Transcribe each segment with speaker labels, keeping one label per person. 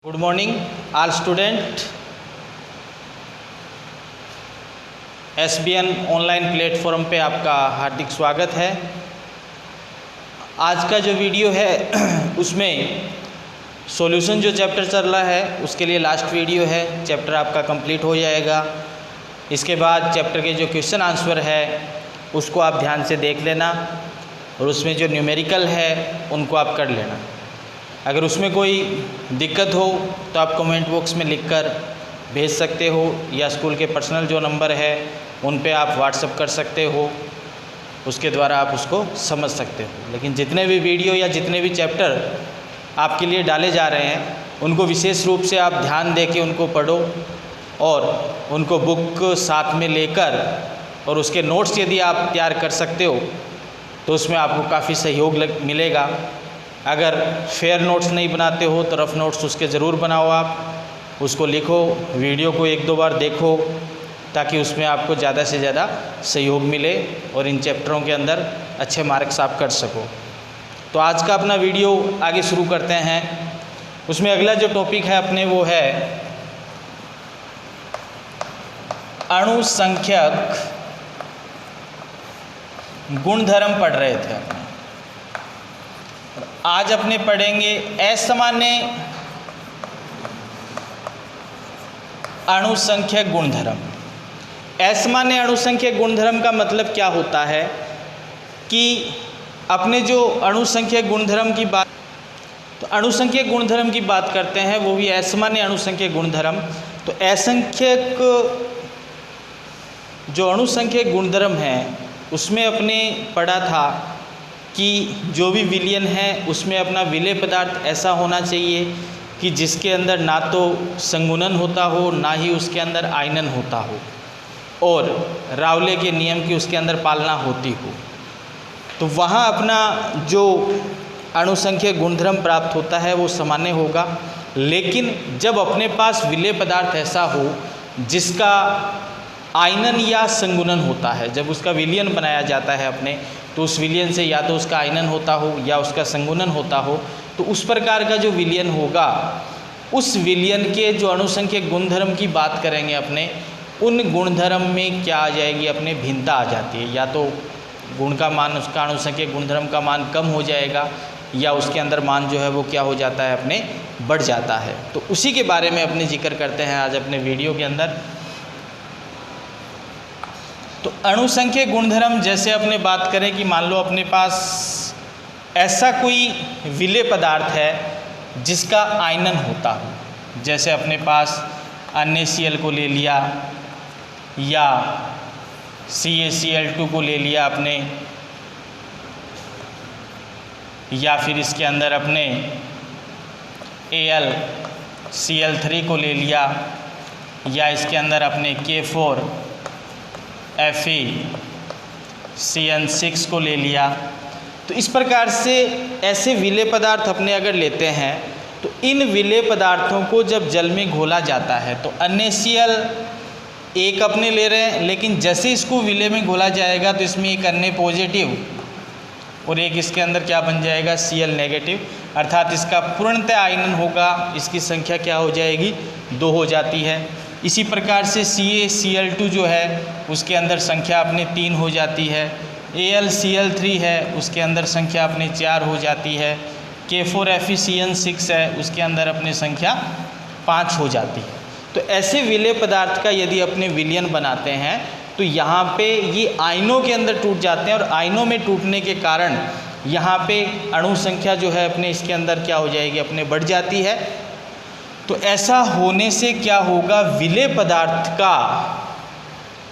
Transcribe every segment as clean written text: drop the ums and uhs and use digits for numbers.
Speaker 1: Good morning all student. SBN online platform पे आपका हार्दिक स्वागत है। आज का जो वीडियो है उसमें सॉल्यूशन जो चैप्टर चल रहा है उसके लिए लास्ट वीडियो है। चैप्टर आपका कंप्लीट हो जाएगा। इसके बाद चैप्टर के जो क्वेश्चन आंसर है उसको आप ध्यान से देख लेना और उसमें जो न्यूमेरिकल है उनको आप कर लेना। अगर उसमें कोई दिक्कत हो तो आप कमेंट बॉक्स में लिखकर भेज सकते हो या स्कूल के पर्सनल जो नंबर है उन पे आप व्हाट्सअप कर सकते हो, उसके द्वारा आप उसको समझ सकते हो। लेकिन जितने भी वीडियो या जितने भी चैप्टर आपके लिए डाले जा रहे हैं उनको विशेष रूप से आप ध्यान दे के उनको पढ़ो और उनको बुक साथ में लेकर और उसके नोट्स यदि आप तैयार कर सकते हो तो उसमें आपको काफ़ी सहयोग मिलेगा। अगर फेयर नोट्स नहीं बनाते हो तो रफ नोट्स उसके ज़रूर बनाओ, आप उसको लिखो, वीडियो को एक दो बार देखो ताकि उसमें आपको ज़्यादा से ज़्यादा सहयोग मिले और इन चैप्टरों के अंदर अच्छे मार्क्स आप कर सको। तो आज का अपना वीडियो आगे शुरू करते हैं। उसमें अगला जो टॉपिक है अपने वो है अणुसंख्यक गुणधर्म पढ़ रहे थे अपने। आज अपने पढ़ेंगे असामान्य अणुसंख्यक गुणधर्म। असामान्य अणुसंख्यक गुणधर्म का मतलब क्या होता है कि अपने जो अणुसंख्यक गुणधर्म की बात, तो अणुसंख्यक गुणधर्म की बात करते हैं वो भी असामान्य अणुसंख्यक गुणधर्म। तो असंख्यक जो अणुसंख्यक गुणधर्म है उसमें अपने पढ़ा था कि जो भी विलयन है उसमें अपना विलेय पदार्थ ऐसा होना चाहिए कि जिसके अंदर ना तो संगुणन होता हो ना ही उसके अंदर आयनन होता हो और रावले के नियम की उसके अंदर पालना होती हो। तो वहाँ अपना जो अणुसंख्यक गुणधर्म प्राप्त होता है वो सामान्य होगा। लेकिन जब अपने पास विलेय पदार्थ ऐसा हो जिसका आयनन या संगुणन होता है, जब उसका विलयन बनाया जाता है अपने, तो उस विलयन से या तो उसका आयनन होता हो या उसका संगुणन होता हो, तो उस प्रकार का जो विलयन होगा उस विलयन के जो अणुसंख्यक गुणधर्म की बात करेंगे अपने, उन गुणधर्म में क्या आ जाएगी अपने भिन्नता आ जाती है। या तो गुण का मान, उसका अणुसंख्यक गुणधर्म का मान कम हो जाएगा या उसके अंदर मान जो है वो क्या हो जाता है अपने बढ़ जाता है। तो उसी के बारे में अपने जिक्र करते हैं आज अपने वीडियो के अंदर। तो अणुसंख्यक गुणधर्म जैसे अपने बात करें कि मान लो अपने पास ऐसा कोई विलेय पदार्थ है जिसका आयनन होता हो, जैसे अपने पास NaCl को ले लिया या CaCl2 को ले लिया अपने, या फिर इसके अंदर अपने AlCl3 को ले लिया, या इसके अंदर अपने K4FeCN6 को ले लिया। तो इस प्रकार से ऐसे विलेय पदार्थ अपने अगर लेते हैं तो इन विलेय पदार्थों को जब जल में घोला जाता है तो NaCl एक अपने ले रहे हैं, लेकिन जैसे इसको विलेय में घोला जाएगा तो इसमें एक Na पॉजिटिव और एक इसके अंदर क्या बन जाएगा Cl नेगेटिव, अर्थात इसका पूर्णतः आयनन होगा, इसकी संख्या क्या हो जाएगी 2 हो जाती है। इसी प्रकार से CaCl2 जो है उसके अंदर संख्या अपने 3 हो जाती है। AlCl3 है उसके अंदर संख्या अपने 4 हो जाती है। K4FeCN6 है उसके अंदर अपने संख्या 5 हो जाती है। तो ऐसे विलेय पदार्थ का यदि अपने विलयन बनाते हैं तो यहाँ पे ये आयनों के अंदर टूट जाते हैं और आयनों में टूटने के कारण यहाँ पे अणु संख्या जो है अपने इसके अंदर क्या हो जाएगी अपने बढ़ जाती है। तो ऐसा होने से क्या होगा, विलेय पदार्थ का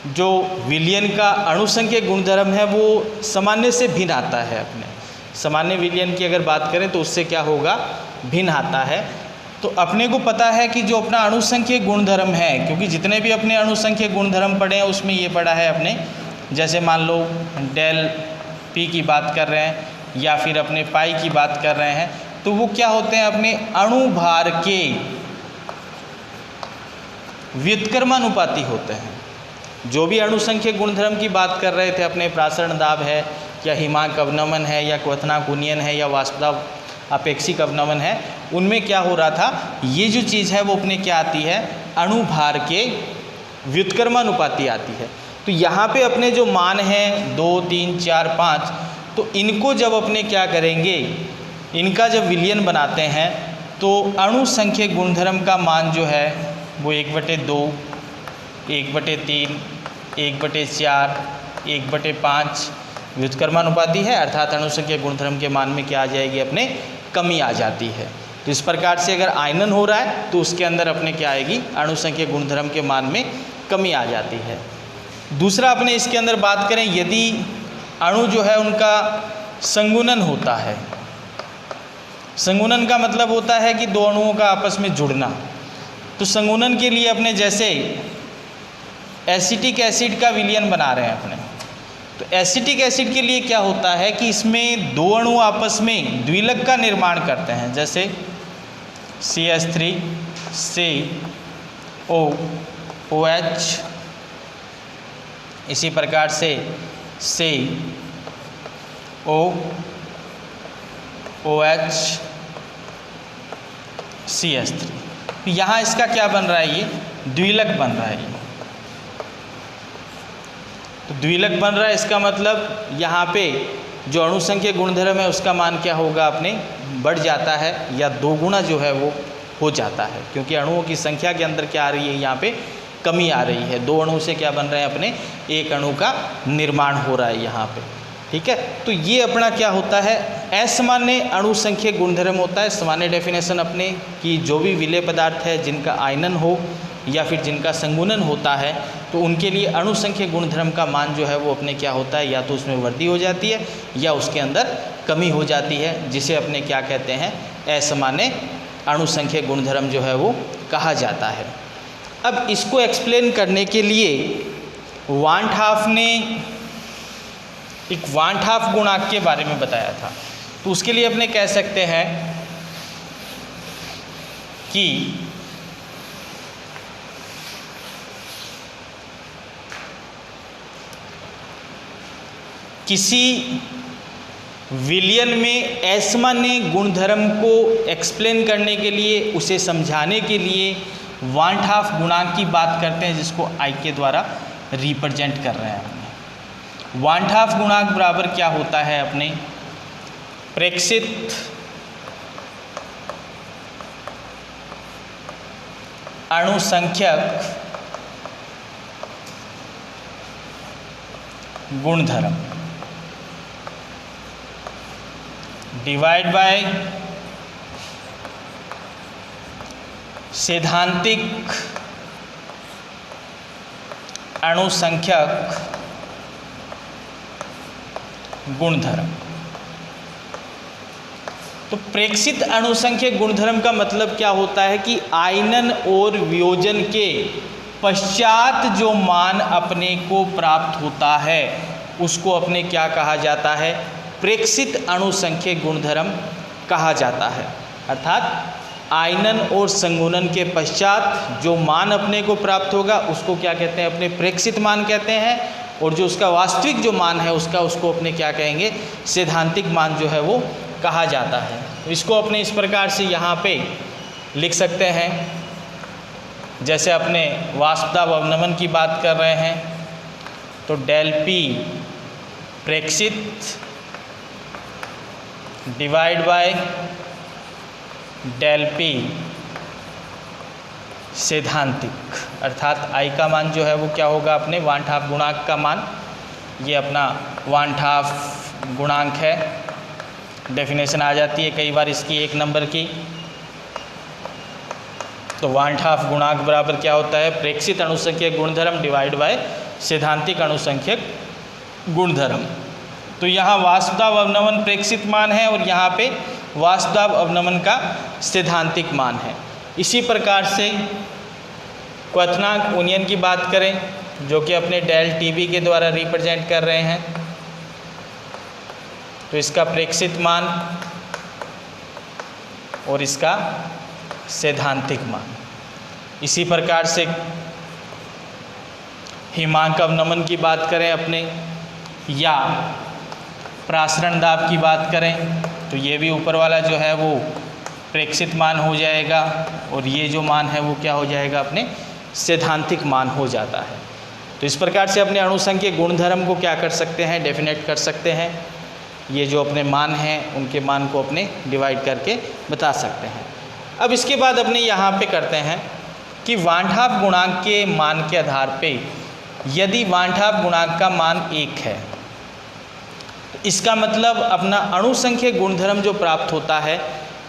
Speaker 1: जो विलयन का अणुसंख्यक गुणधर्म है वो सामान्य से भिन्न आता है। अपने सामान्य विलयन की अगर बात करें तो उससे क्या होगा भिन्न आता है। तो अपने को पता है कि जो अपना अणुसंख्यक गुणधर्म है, क्योंकि जितने भी अपने अणुसंख्यक गुणधर्म पढ़े हैं उसमें ये पढ़ा है अपने, जैसे मान लो डेल P की बात कर रहे हैं या फिर अपने पाई की बात कर रहे हैं, तो वो क्या होते हैं अपने अणुभार के व्युत्क्रमानुपाती होते हैं। जो भी अणुसंख्यक गुणधर्म की बात कर रहे थे अपने, प्रासरण दाब है या हिमांक अवनमन है या क्वथनांक उन्नयन है या वाष्पदाब अपेक्षिक अवनमन है, उनमें क्या हो रहा था, ये जो चीज़ है वो अपने क्या आती है, अणुभार के व्युत्क्रमानुपाती आती है। तो यहाँ पे अपने जो मान हैं 2, 3, 4, 5, तो इनको जब अपने क्या करेंगे, इनका जब विलयन बनाते हैं तो अणु संख्यक गुणधर्म का मान जो है वो 1/2, 1/3, 1/4, 1/5 व्युत्क्रमानुपाती है, अर्थात अणु संख्यक गुणधर्म के मान में क्या आ जाएगी, अपने कमी आ जाती है। तो इस प्रकार से अगर आयनन हो रहा है तो उसके अंदर अपने क्या आएगी, अणु संख्यक गुणधर्म के मान में कमी आ जाती है। दूसरा अपने इसके अंदर बात करें, यदि अणु जो है उनका संगुणन होता है, संगुणन का मतलब होता है कि दो अणुओं का आपस में जुड़ना। तो संगुणन के लिए अपने जैसे एसिटिक एसिड का विलयन बना रहे हैं अपने, तो एसिटिक एसिड के लिए क्या होता है कि इसमें दो अणु आपस में द्विलक का निर्माण करते हैं, जैसे CH3 COOH, इसी प्रकार से COOH CH3। तो यहाँ इसका क्या बन रहा है, ये द्विलक बन रहा है। तो द्विलक बन रहा है, इसका मतलब यहाँ पे जो अणु संख्या गुणधर्म है उसका मान क्या होगा, अपने बढ़ जाता है या 2 गुना जो है वो हो जाता है, क्योंकि अणुओं की संख्या के अंदर क्या आ रही है, यहाँ पे कमी आ रही है। 2 अणु से क्या बन रहे हैं, अपने 1 अणु का निर्माण हो रहा है यहाँ पे। ठीक है, तो ये अपना क्या होता है, असामान्य अणु संख्या गुणधर्म होता है। सामान्य डेफिनेशन अपने कि जो भी विलेय पदार्थ है जिनका आयनन हो या फिर जिनका संगुणन होता है, तो उनके लिए अणु संख्या गुणधर्म का मान जो है वो अपने क्या होता है, या तो उसमें वृद्धि हो जाती है या उसके अंदर कमी हो जाती है, जिसे अपने क्या कहते हैं, असामान्य अणु संख्या गुणधर्म जो है वो कहा जाता है। अब इसको एक्सप्लेन करने के लिए वान 't हॉफ ने एक वान 't हॉफ गुणांक के बारे में बताया था। तो उसके लिए अपने कह सकते हैं कि किसी विलयन में असामान्य गुणधर्म को एक्सप्लेन करने के लिए, उसे समझाने के लिए वान 't हॉफ गुणांक की बात करते हैं, जिसको I के द्वारा रिप्रेजेंट कर रहे हैं। वान 't हॉफ गुणांक बराबर क्या होता है, अपने प्रेक्षित अणु संख्यक गुणधर्म डिवाइड बाय सैद्धांतिक अणु संख्यक गुणधर्म। तो प्रेक्षित अणु संख्यक गुणधर्म का मतलब क्या होता है कि आयनन और वियोजन के पश्चात जो मान अपने को प्राप्त होता है उसको अपने क्या कहा जाता है, प्रेक्षित अणु संख्यक गुणधर्म कहा जाता है। अर्थात आयनन और संगुणन के पश्चात जो मान अपने को प्राप्त होगा उसको क्या कहते हैं, अपने प्रेक्षित मान कहते हैं, और जो उसका वास्तविक जो मान है उसको अपने क्या कहेंगे, सैद्धांतिक मान जो है वो कहा जाता है। इसको अपने इस प्रकार से यहाँ पे लिख सकते हैं, जैसे अपने वाष्पदाब अवनमन की बात कर रहे हैं तो डेल P प्रेक्षित डिवाइड बाय डेल P सैद्धांतिक, अर्थात I का मान जो है वो क्या होगा, अपने वान 't हॉफ गुणांक का मान। ये अपना वान 't हॉफ गुणांक है, डेफिनेशन आ जाती है कई बार इसकी 1 नंबर की। तो वान 't हॉफ गुणांक बराबर क्या होता है, प्रेक्षित अणुसंख्यक गुणधर्म डिवाइड बाय सैद्धांतिक अणुसंख्यक गुणधर्म। तो यहाँ वाष्पदाब अवनमन प्रेक्षित मान है और यहाँ पे वाष्पदाब अवनमन का सैद्धांतिक मान है। इसी प्रकार से क्वथनांक उन्नयन की बात करें, जो कि अपने डेल TB के द्वारा रिप्रेजेंट कर रहे हैं, तो इसका प्रेक्षित मान और इसका सैद्धांतिक मान। इसी प्रकार से हिमांक अवनमन की बात करें अपने, या प्रासरण दाब की बात करें, तो ये भी ऊपर वाला जो है वो प्रेक्षित मान हो जाएगा और ये जो मान है वो क्या हो जाएगा, अपने सैद्धांतिक मान हो जाता है। तो इस प्रकार से अपने अणुसंख्यक गुणधर्म को क्या कर सकते हैं, डेफिनेट कर सकते हैं। ये जो अपने मान हैं उनके मान को अपने डिवाइड करके बता सकते हैं। अब इसके बाद अपने यहाँ पे करते हैं कि वान हाफ गुणांक के मान के आधार पे यदि वान हाफ गुणांक का मान 1 है तो इसका मतलब अपना अणुसंख्यक गुणधर्म जो प्राप्त होता है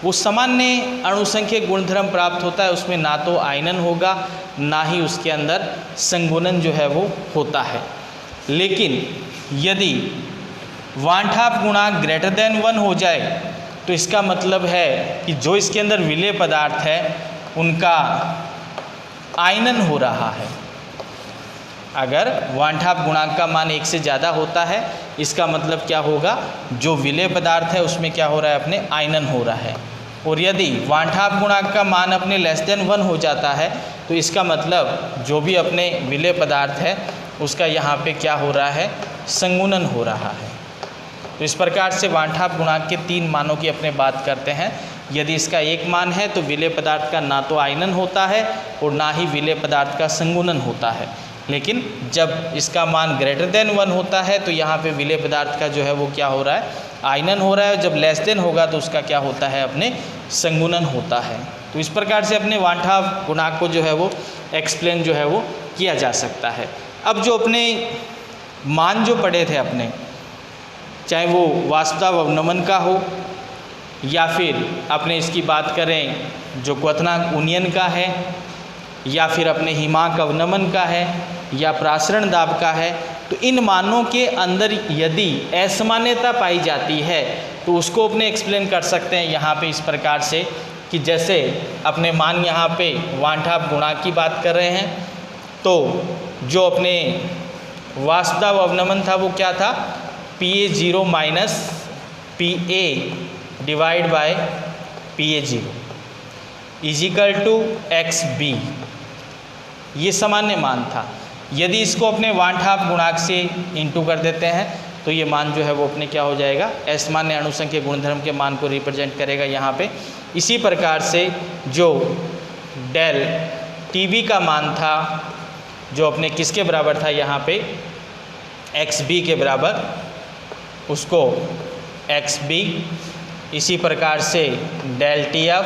Speaker 1: वो सामान्य अणुसंख्यक गुणधर्म प्राप्त होता है, उसमें ना तो आयनन होगा ना ही उसके अंदर संगुणन जो है वो होता है। लेकिन यदि वान हाफ गुणांक ग्रेटर देन 1 हो जाए तो इसका मतलब है कि जो इसके अंदर विलेय पदार्थ है उनका आयनन हो रहा है। अगर वान हाफ गुणांक का मान 1 से ज़्यादा होता है इसका मतलब क्या होगा, जो विलेय पदार्थ है उसमें क्या हो रहा है, अपने आयनन हो रहा है। और यदि वान हाफ गुणांक का मान अपने लेस देन 1 हो जाता है तो इसका मतलब जो भी अपने विलेय पदार्थ है उसका यहाँ पे क्या हो रहा है, संगुणन हो रहा है। तो इस प्रकार से वान हाफ गुणांक के 3 मानों की अपने बात करते हैं। यदि इसका 1 मान है तो विलेय पदार्थ का ना तो आयनन होता है और ना ही विलेय पदार्थ का संगुणन होता है। लेकिन जब इसका मान ग्रेटर देन 1 होता है तो यहाँ पे विलेय पदार्थ का जो है वो क्या हो रहा है, आयनन हो रहा है। जब लेस देन होगा तो उसका क्या होता है, अपने संगुणन होता है। तो इस प्रकार से अपने वान हाफ गुणांक को जो है वो एक्सप्लेन जो है वो किया जा सकता है। अब जो अपने मान जो पढ़े थे अपने, चाहे वो वास्तव अवनमन का हो या फिर अपने इसकी बात करें जो क्वथनांक उन्नयन का है या फिर अपने हिमांक अवनमन का है या प्रासरण दाब का है, तो इन मानों के अंदर यदि असमान्यता पाई जाती है तो उसको अपने एक्सप्लेन कर सकते हैं यहाँ पे इस प्रकार से कि जैसे अपने मान यहाँ पे वान हाफ गुणांक की बात कर रहे हैं तो जो अपने वास्तव अवनमन था वो क्या था, PA0 minus PA divide by PA0 equal to XB, ये सामान्य मान था। यदि इसको अपने वान हाफ गुणांक से इंटू कर देते हैं तो ये मान जो है वो अपने क्या हो जाएगा, असामान्य अणुसंख्यक गुणधर्म के मान को रिप्रेजेंट करेगा यहाँ पे। इसी प्रकार से जो डेल TB का मान था जो अपने किसके बराबर था, यहाँ पे XB के बराबर, उसको XB, इसी प्रकार से डेल TF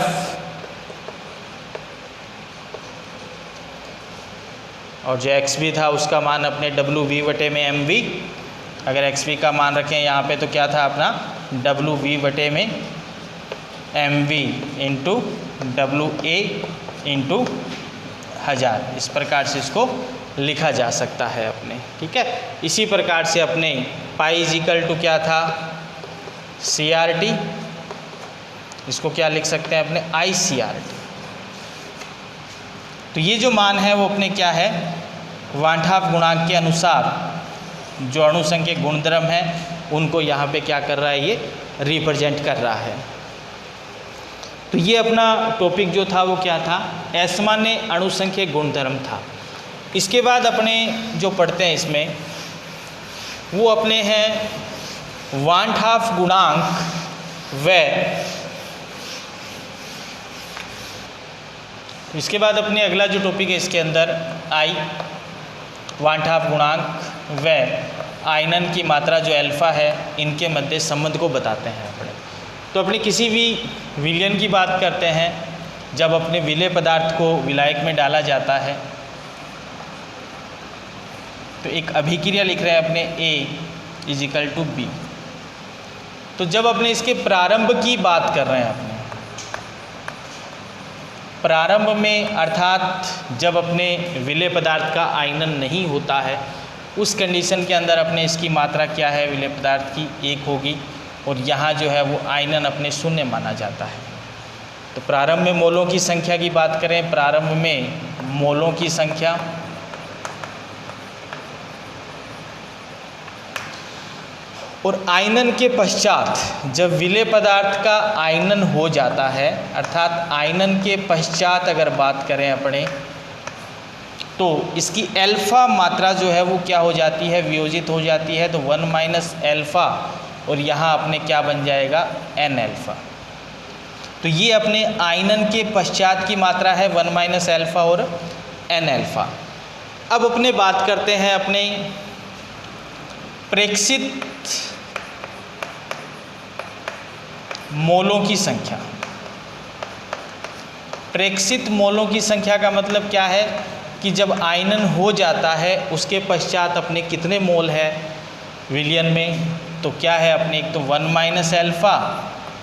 Speaker 1: और जो XB था उसका मान अपने WV बटे में MV, अगर XB का मान रखें यहाँ पे तो क्या था अपना WV बटे में MV इंटू WA इंटू 1000, इस प्रकार से इसको लिखा जा सकता है अपने, ठीक है। इसी प्रकार से अपने पाई इजिकल टू क्या था, CRT, इसको क्या लिख सकते हैं अपने ICRT। तो ये जो मान है वो अपने क्या है, वान हाफ गुणांक के अनुसार जो अणुसंख्यक गुणधर्म है उनको यहाँ पे क्या कर रहा है, ये रिप्रेजेंट कर रहा है। तो ये अपना टॉपिक जो था वो क्या था, असामान्य अणुसंख्यक गुणधर्म था। इसके बाद अपने जो पढ़ते हैं इसमें वो अपने हैं वान हाफ गुणांक व, इसके बाद अपने अगला जो टॉपिक है इसके अंदर आई वान हाफ गुणांक व आयनन की मात्रा जो अल्फा है इनके मध्य संबंध को बताते हैं अपने। तो अपने किसी भी विलयन की बात करते हैं, जब अपने विलेय पदार्थ को विलायक में डाला जाता है तो एक अभिक्रिया लिख रहे हैं अपने A इजिकल टू B। तो जब अपने इसके प्रारंभ की बात कर रहे हैं अपने, प्रारंभ में अर्थात जब अपने विलेय पदार्थ का आयनन नहीं होता है उस कंडीशन के अंदर अपने इसकी मात्रा क्या है, विलेय पदार्थ की 1 होगी और यहाँ जो है वो आयनन अपने 0 माना जाता है। तो प्रारंभ में मोलों की संख्या की बात करें, प्रारंभ में मोलों की संख्या और आयनन के पश्चात जब विलेय पदार्थ का आयनन हो जाता है, अर्थात आयनन के पश्चात अगर बात करें अपने तो इसकी अल्फ़ा मात्रा जो है वो क्या हो जाती है, वियोजित हो जाती है। तो 1 माइनस अल्फ़ा और यहाँ अपने क्या बन जाएगा n अल्फ़ा। तो ये अपने आयनन के पश्चात की मात्रा है 1 माइनस अल्फ़ा और n अल्फ़ा। अब अपने बात करते हैं अपने प्रेक्षित मोलों की संख्या। प्रेक्षित मोलों की संख्या का मतलब क्या है कि जब आयनन हो जाता है उसके पश्चात अपने कितने मोल है विलियन में, तो क्या है अपने एक तो 1 minus alpha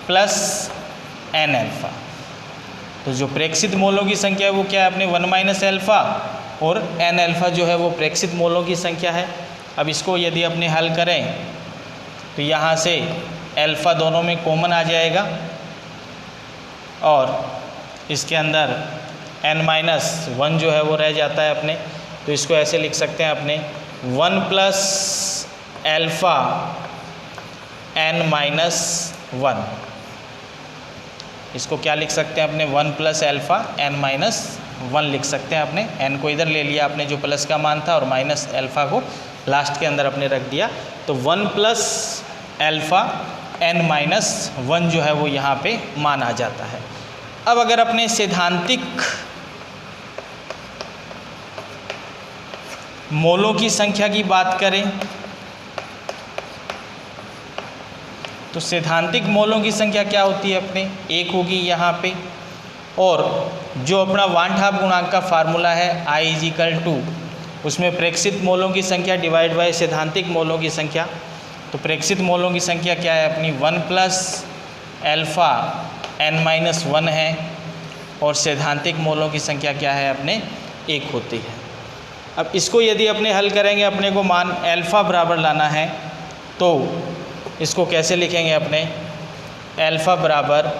Speaker 1: plus n alpha. तो जो प्रेक्षित मोलों की संख्या है वो क्या है अपने 1 माइनस अल्फ़ा और n अल्फ़ा जो है वो प्रेक्षित मोलों की संख्या है। अब इसको यदि अपने हल करें तो यहाँ से अल्फ़ा दोनों में कॉमन आ जाएगा और इसके अंदर n माइनस 1 जो है वो रह जाता है अपने। तो इसको ऐसे लिख सकते हैं अपने 1 प्लस अल्फ़ा n माइनस 1। इसको क्या लिख सकते हैं अपने 1 प्लस अल्फ़ा n माइनस 1 लिख सकते हैं अपने। n को इधर ले लिया आपने जो प्लस का मान था और माइनस अल्फ़ा को लास्ट के अंदर अपने रख दिया। तो 1 प्लस अल्फ़ा n माइनस 1 जो है वो यहाँ पे मान आ जाता है। अब अगर अपने सैद्धांतिक मोलों की संख्या की बात करें तो सैद्धांतिक मोलों की संख्या क्या होती है अपने 1 होगी यहाँ पे, और जो अपना वांट हाफ गुणांक का फार्मूला है I इजिकल टू उसमें प्रेक्षित मोलों की संख्या डिवाइड बाय सैद्धांतिक मोलों की संख्या। तो प्रेक्षित मोलों की संख्या क्या है अपनी 1 प्लस अल्फ़ा n माइनस 1 है और सैद्धांतिक मोलों की संख्या क्या है अपने 1 होती है। अब इसको यदि अपने हल करेंगे अपने को मान अल्फ़ा बराबर लाना है तो इसको कैसे लिखेंगे अपने अल्फ़ा बराबर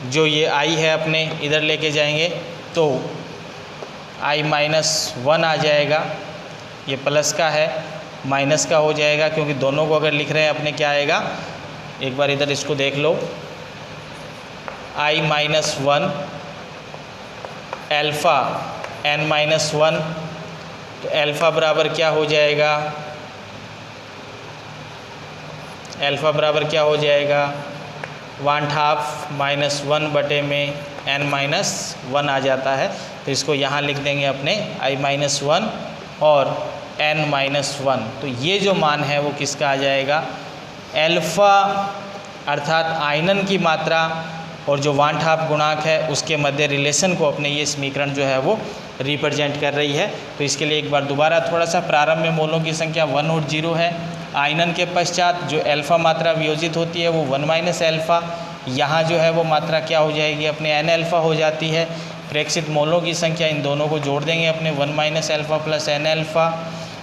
Speaker 1: जो ये I है अपने इधर लेके जाएंगे तो I माइनस 1 आ जाएगा, ये प्लस का है माइनस का हो जाएगा क्योंकि दोनों को अगर लिख रहे हैं अपने क्या आएगा, एक बार इधर इसको देख लो I minus 1 alpha n minus 1। तो अल्फ़ा बराबर क्या हो जाएगा, अल्फ़ा बराबर क्या हो जाएगा वांट हाफ माइनस 1 बटे में n माइनस 1 आ जाता है। तो इसको यहाँ लिख देंगे अपने I माइनस 1 और n माइनस 1। तो ये जो मान है वो किसका आ जाएगा अल्फ़ा अर्थात आयनन की मात्रा और जो वांट हाफ गुणांक है उसके मध्य रिलेशन को अपने ये समीकरण जो है वो रिप्रेजेंट कर रही है। तो इसके लिए एक बार दोबारा थोड़ा सा प्रारंभ में मोलों की संख्या 1 और 0 है। आयनन के पश्चात जो अल्फ़ा मात्रा वियोजित होती है वो 1 माइनस अल्फ़ा, यहाँ जो है वो मात्रा क्या हो जाएगी अपने n अल्फ़ा हो जाती है। प्रेक्षित मोलों की संख्या इन दोनों को जोड़ देंगे अपने 1 minus alpha plus n alpha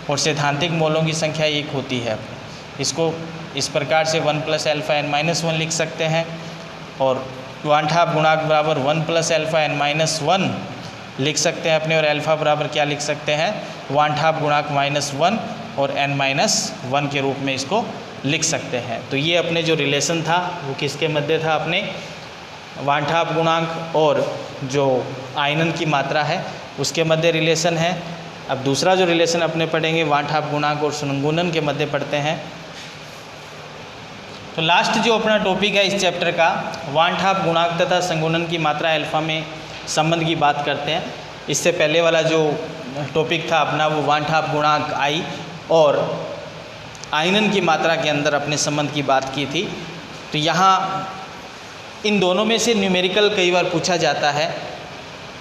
Speaker 1: और सैद्धांतिक मोलों की संख्या 1 होती है। इसको इस प्रकार से 1 प्लस अल्फ़ा n माइनस 1 लिख सकते हैं और वांट हाफ गुणांक बराबर 1 प्लस अल्फ़ा n माइनस 1 लिख सकते हैं अपने और अल्फ़ा बराबर क्या लिख सकते हैं वांट हाफ गुणांक माइनस 1 और n माइनस 1 के रूप में इसको लिख सकते हैं। तो ये अपने जो रिलेशन था वो किसके मध्य था अपने वांट हाफ गुणांक और जो आयनन की मात्रा है उसके मध्य रिलेशन है। अब दूसरा जो रिलेशन अपने पढ़ेंगे वांट हाफ गुणांक और संगुणन के मध्य पढ़ते हैं। तो लास्ट जो अपना टॉपिक है इस चैप्टर का वांट हाफ गुणांक तथा संगुणन की मात्रा अल्फ़ा में संबंध की बात करते हैं। इससे पहले वाला जो टॉपिक था अपना वो वांट हाफ गुणांक I और आयनन की मात्रा के अंदर अपने संबंध की बात की थी। तो यहाँ इन दोनों में से न्यूमेरिकल कई बार पूछा जाता है।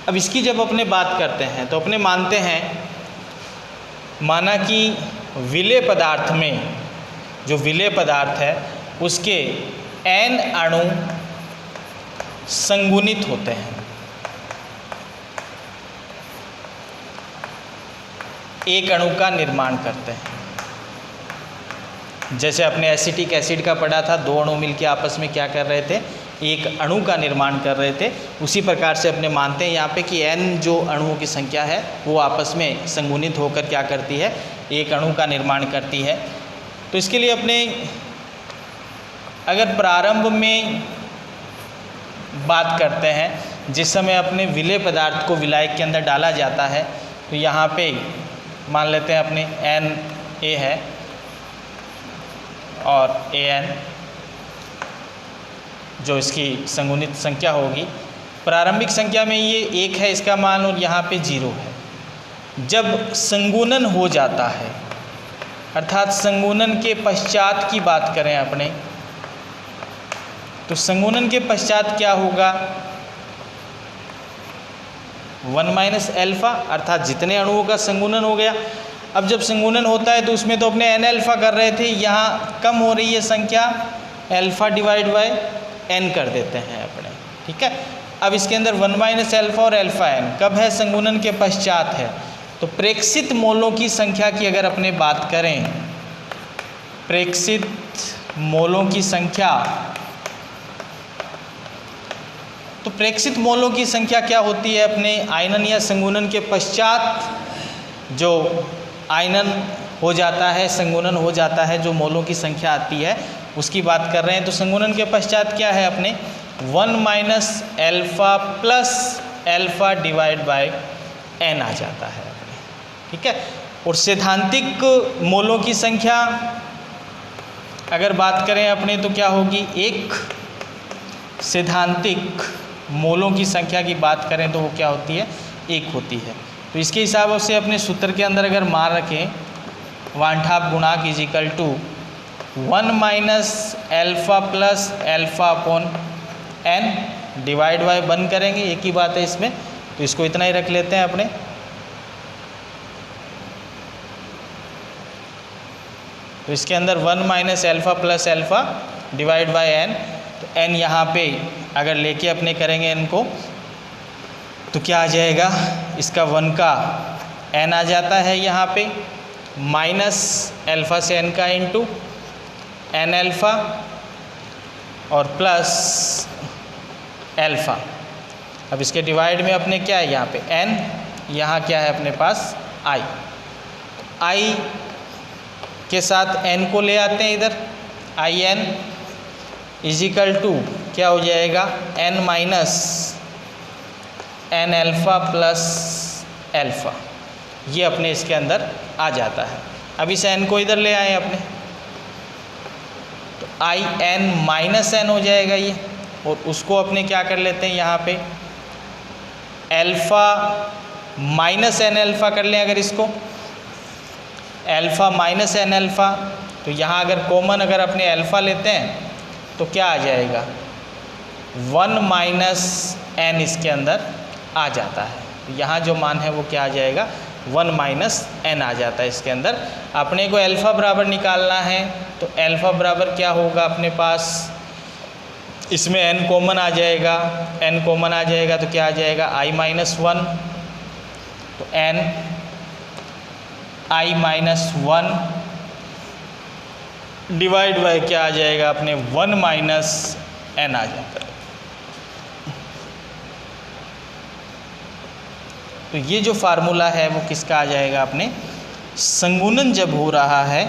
Speaker 1: अब इसकी जब अपने बात करते हैं तो अपने मानते हैं माना कि विलेय पदार्थ में जो विलेय पदार्थ है उसके n अणु संगुणित होते हैं। एक अणु का निर्माण करते हैं। जैसे अपने एसिटिक एसिड का पढ़ा था, दो अणु मिलकर आपस में क्या कर रहे थे एक अणु का निर्माण कर रहे थे। उसी प्रकार से अपने मानते हैं यहाँ पे कि n जो अणुओं की संख्या है वो आपस में संगुणित होकर क्या करती है एक अणु का निर्माण करती है। तो इसके लिए अपने अगर प्रारंभ में बात करते हैं जिस समय अपने विलेय पदार्थ को विलायक के अंदर डाला जाता है तो यहाँ पे मान लेते हैं अपने n ए है और an जो इसकी संगुणित संख्या होगी। प्रारंभिक संख्या में ये 1 है इसका मान और यहाँ पे 0 है। जब संगुणन हो जाता है अर्थात संगुणन के पश्चात की बात करें अपने, तो संगुणन के पश्चात क्या होगा, 1 माइनस एल्फ़ा अर्थात जितने अणुओं का संगुणन हो गया। अब जब संगुणन होता है तो उसमें तो अपने n अल्फ़ा कर रहे थे, यहाँ कम हो रही है संख्या, अल्फ़ा डिवाइड बाय n कर देते हैं अपने, ठीक है। अब इसके अंदर 1 माइनस एल्फ़ा और अल्फ़ा n कब है, संगुणन के पश्चात है। तो प्रेक्षित मोलों की संख्या की अगर अपने बात करें, प्रेक्षित मोलों की संख्या, तो प्रेक्षित मोलों की संख्या क्या होती है अपने आयनन या संगुणन के पश्चात जो आयनन हो जाता है, संगुणन हो जाता है, जो मोलों की संख्या आती है उसकी बात कर रहे हैं। तो संगुणन के पश्चात क्या है अपने 1 minus alpha plus alpha divide by n आ जाता है अपने, ठीक है। और सैद्धांतिक मोलों की संख्या अगर बात करें अपने तो क्या होगी, एक सैद्धांतिक मोलों की संख्या की बात करें तो वो क्या होती है, 1 होती है। तो इसके हिसाब से अपने सूत्र के अंदर अगर मान रखें वान हाफ गुणांक is equal to 1 minus alpha plus alpha upon n divide by 1 करेंगे, एक ही बात है इसमें, तो इसको इतना ही रख लेते हैं अपने। तो इसके अंदर 1 minus alpha plus alpha divide by n, तो n यहाँ पे अगर लेके अपने करेंगे n को तो क्या आ जाएगा, इसका 1 का n आ जाता है यहाँ पे, माइनस एल्फ़ा से n का इंटू n अल्फ़ा और प्लस एल्फ़ा। अब इसके डिवाइड में अपने क्या है यहाँ पे n, यहाँ क्या है अपने पास i, i के साथ n को ले आते हैं इधर, आई n इजिकल टू क्या हो जाएगा, n minus n alpha plus alpha, ये अपने इसके अंदर आ जाता है। अब इस n को इधर ले आए अपने, तो आई n माइनस n हो जाएगा ये, और उसको अपने क्या कर लेते हैं यहाँ पे एल्फ़ा माइनस n अल्फ़ा कर लें। अगर इसको एल्फ़ा माइनस n अल्फ़ा, तो यहाँ अगर कॉमन अगर अपने अल्फ़ा लेते हैं तो क्या आ जाएगा, 1 माइनस n इसके अंदर आ जाता है। यहाँ जो मान है वो क्या आ जाएगा, 1 माइनस n आ जाता है इसके अंदर। अपने को अल्फ़ा बराबर निकालना है तो अल्फ़ा बराबर क्या होगा अपने पास, इसमें n कॉमन आ जाएगा, n कॉमन आ जाएगा तो क्या आ जाएगा i माइनस 1, तो n i minus 1 divide by क्या आ जाएगा अपने 1 माइनस n आ जाता है। तो ये जो फार्मूला है वो किसका आ जाएगा अपने, संगुणन जब हो रहा है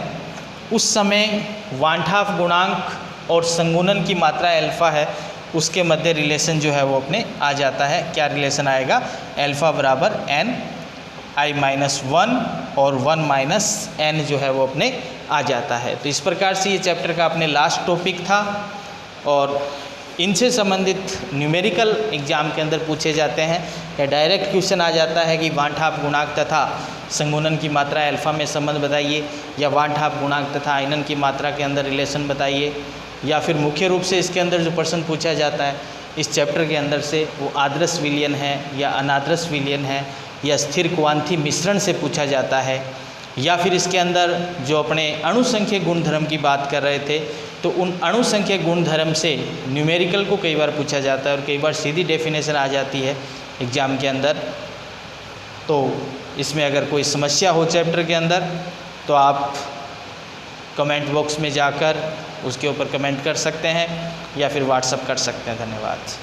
Speaker 1: उस समय वान हाफ गुणांक और संगुणन की मात्रा अल्फ़ा है उसके मध्य रिलेशन जो है वो अपने आ जाता है। क्या रिलेशन आएगा, अल्फ़ा बराबर n i माइनस 1 और 1 माइनस n जो है वो अपने आ जाता है। तो इस प्रकार से ये चैप्टर का अपने लास्ट टॉपिक था और इनसे संबंधित न्यूमेरिकल एग्ज़ाम के अंदर पूछे जाते हैं या डायरेक्ट क्वेश्चन आ जाता है कि वान हाफ गुणांक तथा संगुणन की मात्रा अल्फ़ा में संबंध बताइए, या वान हाफ गुणांक तथा आयनन की मात्रा के अंदर रिलेशन बताइए, या फिर मुख्य रूप से इसके अंदर जो प्रश्न पूछा जाता है इस चैप्टर के अंदर से वो आदर्श विलयन है या अनादर्श विलयन है या स्थिर क्वांथी मिश्रण से पूछा जाता है, या फिर इसके अंदर जो अपने अणुसंख्यक गुणधर्म की बात कर रहे थे तो उन अणुसंख्यक गुणधर्म से न्यूमेरिकल को कई बार पूछा जाता है और कई बार सीधी डेफिनेशन आ जाती है एग्ज़ाम के अंदर। तो इसमें अगर कोई समस्या हो चैप्टर के अंदर तो आप कमेंट बॉक्स में जाकर उसके ऊपर कमेंट कर सकते हैं या फिर व्हाट्सअप कर सकते हैं। धन्यवाद।